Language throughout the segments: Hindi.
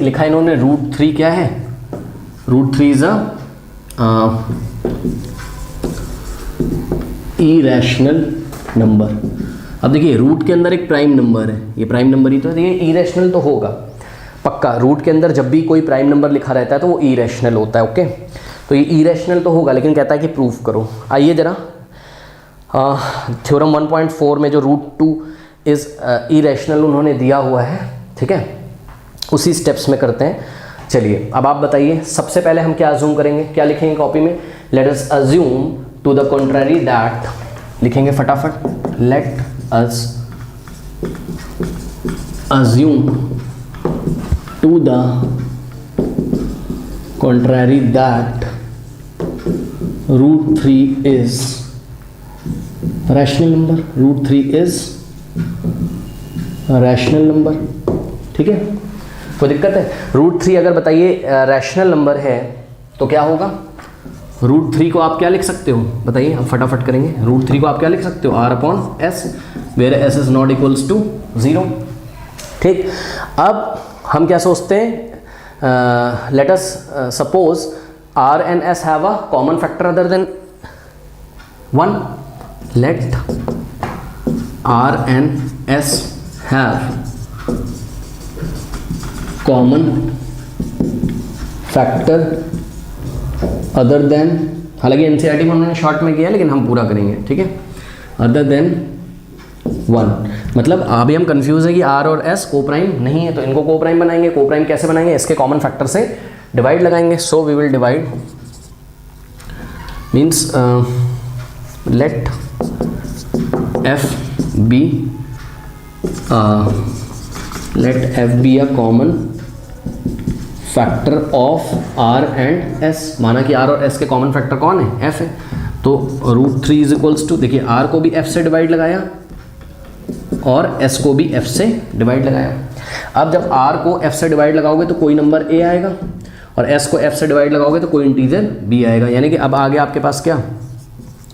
लिखा इन्होंने √3 क्या है, √3 इज अ इरेशनल नंबर। अब देखिए रूट के अंदर एक प्राइम नंबर है, ये प्राइम नंबर ही तो है, ये इरेशनल तो होगा पक्का। रूट के अंदर जब भी कोई प्राइम नंबर लिखा रहता है तो वो इरेशनल होता है। ओके, तो ये इरेशनल तो होगा, लेकिन कहता है कि प्रूफ करो। आइए जरा थ्योरम 1.4 में जो √2 इज इरेशनल उन्होंने दिया हुआ है, ठीक है, उसी स्टेप्स में करते हैं। चलिए अब आप बताइए, सबसे पहले हम क्या अज्यूम करेंगे, क्या लिखेंगे कॉपी में, let us assume to the contrary that, लिखेंगे फटाफट, let us assume to the contrary that √3 is rational number, √3 is rational number। ठीक है, कोई दिक्कत है? √3 अगर बताइए रैशनल नंबर है तो क्या होगा, √3 को आप क्या लिख सकते हो बताइए, हम फटाफट करेंगे। √3 को आप क्या लिख सकते हो, R/S, where S is not equals to 0। ठीक, अब हम क्या सोचते हैं, let us suppose R and S have a common factor other than 1. Let R and S have common factor other than, हालांकि NCERT में उन्होंने शॉर्ट में किया लेकिन हम पूरा करेंगे, ठीक है, other than 1। मतलब अभी हम कंफ्यूज है कि R और S को प्राइम नहीं है, तो इनको को प्राइम बनाएंगे। को प्राइम कैसे बनाएंगे, इसके कॉमन फैक्टर से डिवाइड लगाएंगे। So we will divide means let F be a common factor of R and S। माना कि R और S के कॉमन फैक्टर कौन है, F है, तो √3 इज इक्वल्स टू, देखिए R को भी F से डिवाइड लगाया और S को भी F से डिवाइड लगाया। अब जब R को F से डिवाइड लगाओगे तो कोई नंबर A आएगा और S को F से डिवाइड लगाओगे तो कोई इंटीजर B आएगा। यानी कि अब आगे आपके पास क्या,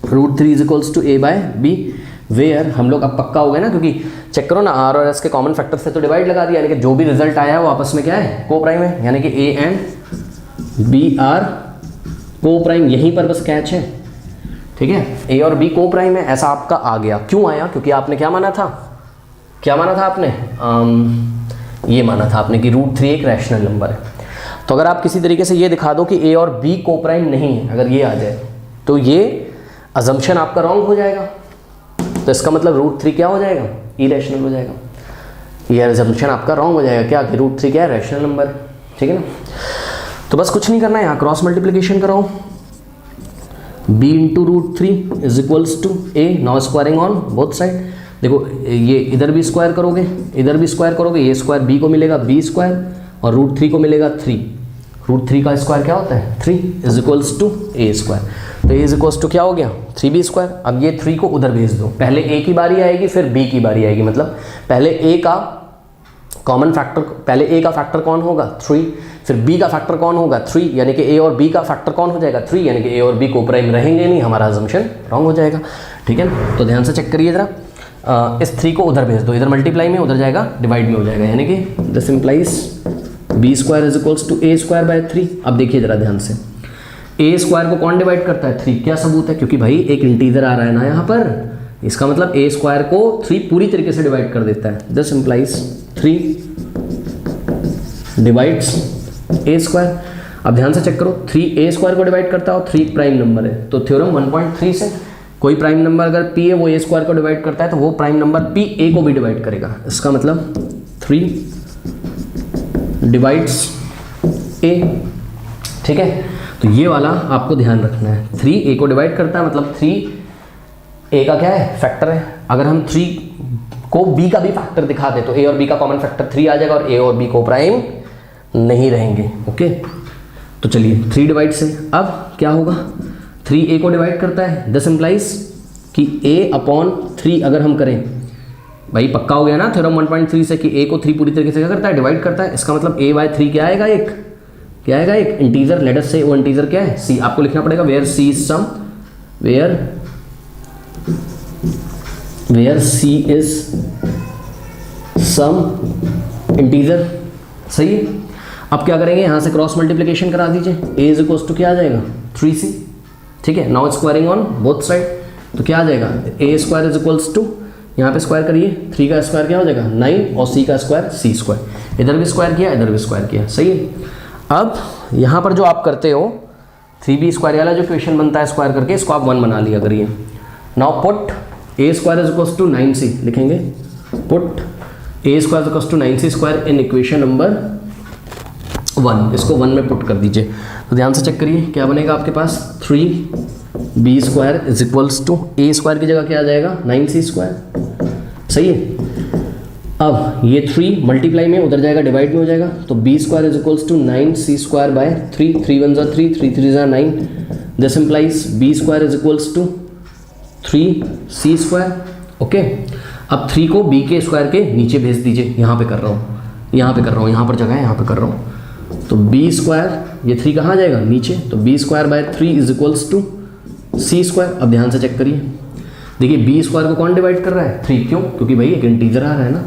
√3 is equals to A/B, where हम लोग अब पक्का हो गए ना, क्योंकि चेक करो ना, R और S के कॉमन फैक्टर से तो डिवाइड लगा दिया, यानी कि जो भी रिजल्ट आया है वो आपस में क्या है, को प्राइम है, यानी कि A एंड B आर को प्राइम। यहीं पर बस कैच है, ठीक है, A और B को प्राइम है, ऐसा आपका आ गया। क्यों आया, क्योंकि आपने क्या माना था, क्या माना था आपने, ये माना था आपने कि √3 एक रैशनल नंबर है। तो अगर आप किसी तरीके से ये दिखा दो कि A और B को प्राइम नहीं है, अगर ये आ जाए तो ये अजम्पशन आपका रॉन्ग हो जाएगा। तो इसका मतलब √3 क्या हो जाएगा, इरेशनल हो जाएगा। ये अजम्पशन आपका रॉन्ग हो जाएगा क्या, कि √3 क्या है, रैशनल नंबर, ठीक है ना। तो बस कुछ नहीं करना है, यहाँ क्रॉस मल्टीप्लीकेशन कराओ, B into √3 is equals to A, now squaring on both side. देखो ये इधर भी स्क्वायर करोगे, इधर भी स्क्वायर करोगे, ये स्क्वायर B को मिलेगा B स्क्वायर और √3 को मिलेगा 3। √3 का स्क्वायर क्या होता है, 3 is equals to A square. तो A इज इक्वल्स टू क्या हो गया, 3B स्क्वायर। अब ये 3 को उधर भेज दो, पहले A की बारी आएगी फिर B की बारी आएगी, मतलब पहले A का कॉमन फैक्टर, पहले A का फैक्टर कौन होगा, 3, फिर B का फैक्टर कौन होगा, 3, यानी कि A और B का फैक्टर कौन हो जाएगा, 3, यानी कि A और B को प्राइम रहेंगे नहीं, हमारा अजम्पशन रॉन्ग हो जाएगा, ठीक है ना। तो ध्यान से चेक करिए जरा, इस 3 को उधर भेज दो, इधर मल्टीप्लाई में, उधर जाएगा डिवाइड में हो जाएगा, यानी कि this implies B square is equals to A square by 3। अब देखिए जरा ध्यान से, A स्क्वायर को कौन डिवाइड करता है, 3। क्या सबूत है, क्योंकि भाई एक इंटीजर आ रहा है ना यहाँ पर, इसका मतलब A स्क्वायर को 3 पूरी तरीके से डिवाइड कर देता है। This implies 3 divides A square. अब ध्यान से चेक करो, 3 A स्क्वायर को डिवाइड करता है और 3 प्राइम नंबर है, तो थ्योरम 1.3 से कोई प्राइम नंबर अगर P है वो A स्क्वायर को डिवाइड करता है तो वो प्राइम नंबर P A को भी डिवाइड करेगा। इसका मतलब 3 डिवाइड्स A, ठीक है। तो ये वाला आपको ध्यान रखना है, 3 A को डिवाइड करता है, मतलब 3 A का क्या है, फैक्टर है। अगर हम 3 को B का भी फैक्टर दिखा दे तो A और B का कॉमन फैक्टर 3 आ जाएगा और A और B को प्राइम नहीं रहेंगे। ओके, तो चलिए 3 डिवाइड से अब क्या होगा, 3 A को डिवाइड करता है, दिस इंप्लाइज कि A/3 अगर हम करें, भाई पक्का हो गया ना थ्योरम 1.3 से कि A को 3 पूरी तरीके से क्या करता है, डिवाइड करता है। इसका मतलब A/3 क्या आएगा, एक क्या आएगा, एक इंटीजर। लेट अस से वो इंटीजर क्या है, C। आपको लिखना पड़ेगा where C is some, where C is some integer, सही है। अब क्या करेंगे, यहाँ से क्रॉस मल्टीप्लिकेशन करा दीजिए, a इज इक्वल्स टू क्या आ जाएगा 3c, ठीक है। Now squaring on both side, तो क्या आ जाएगा a square is equals to, यहाँ पे स्क्वायर करिए, 3 का स्क्वायर क्या हो जाएगा 9 और c का स्क्वायर c स्क्वायर, इधर भी स्क्वायर किया इधर भी स्क्वायर किया, सही है। अब यहाँ पर जो आप करते हो 3b स्क्वायर वाला जो क्वेश्चन बनता है स्क्वायर करके, इसको आप 1 बना लिया करिए। Now put a square is equals to 9c लिखेंगे, put a square is equals to 9c square in equation number 1, इसको 1 में पुट कर दीजिए। तो ध्यान से चेक करिए क्या बनेगा आपके पास, 3b square is equals to a square की जगह क्या आ जाएगा 9c स्क्वायर, सही है। अब ये 3 मल्टीप्लाई में उधर जाएगा डिवाइड में हो जाएगा, तो b square is equals to 9c square by 3, 3 1 ज़ा 3, 3 3 ज़ा 9, this implies b square is equals to 3c square, okay. अब 3 को b के स्क्वायर के नीचे भेज दीजिए, यहाँ पे कर रहा हूँ, यहाँ पे कर रहा हूँ, यहाँ पर जगह है यहाँ पे कर रहा हूँ, तो b स्क्वायर, ये 3 कहाँ जाएगा नीचे, तो b square by 3 is equals to c square. अब ध्यान से चेक करिए, देखिए b स्क्वायर को कौन डिवाइड कर रहा है 3, क्यों, क्योंकि भाई एक इंटीजर आ रहा है ना,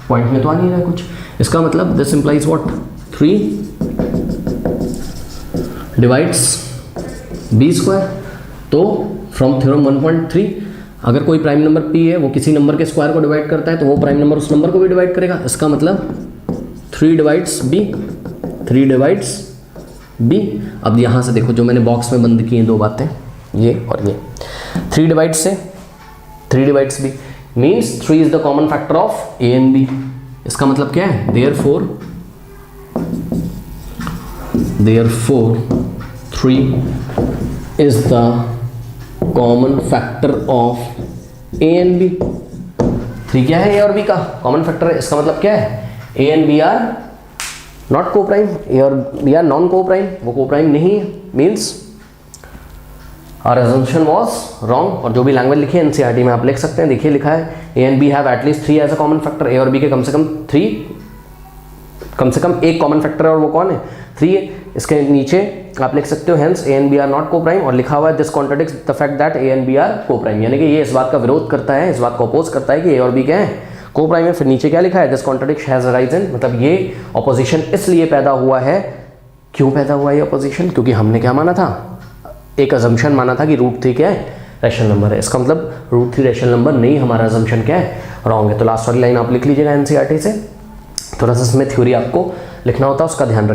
पॉइंट में तो आ नहीं रहा है कुछ, इसका मतलब this implies what 3 divides b square. तो फ्रॉम थ्योरम 1.3 अगर कोई प्राइम नंबर p है वो किसी नंबर के स्क्वायर को डिवाइड करता है तो वो प्राइम नंबर उस नंबर को भी डिवाइड करेगा, इसका मतलब 3 डिवाइड्स b, 3 डिवाइड्स b। अब यहाँ से देखो जो मैंने बॉक्स में बंद की हैं 2 बातें, ये और ये, 3 डिवाइड्स से 3 divides b means 3 is the common factor of a and b। इसका मतलब क्या है, therefore 3 is the common factor of a and b। 3 क्या है a और b का कॉमन फैक्टर है, इसका मतलब क्या है a and b are not coprime, a और b are non coprime, वो को प्राइम नहीं है, means our assumption was wrong। और जो भी लैंग्वेज लिखी है एनसीईआरटी में आप लिख सकते हैं, देखिए लिखा है a and b have at least 3 as a common factor, a और b के कम से कम एक कॉमन फैक्टर है और वो कौन है 3 है। इसके नीचे आप लिख सकते हो hence a and b are not coprime, और लिखा हुआ है this contradicts the fact that a and b are coprime, यानी कि ये इस बात का विरोध करता है, इस बात को अपोज करता है कि a और b क्या है को प्राइम है। फिर नीचे क्या लिखा है, दिस कॉन्ट्राडिक्शन हैज अराइजन, मतलब ये ऑपोजिशन इसलिए पैदा हुआ है, क्यों पैदा हुआ ये ऑपोजिशन, क्योंकि हमने क्या माना था, एक अजम्पशन माना था कि √3 क्या है रैशनल नंबर है, इसका मतलब √3 रैशनल नंबर नहीं, हमारा अजम्पशन क्या है रॉन्ग है। तो लास्ट वाली लाइन आप लिख लीजिएगा एनसीईआरटी से, थोड़ा सा इसमें थ्योरी आपको लिखना होता है, उसका ध्यान रखिए।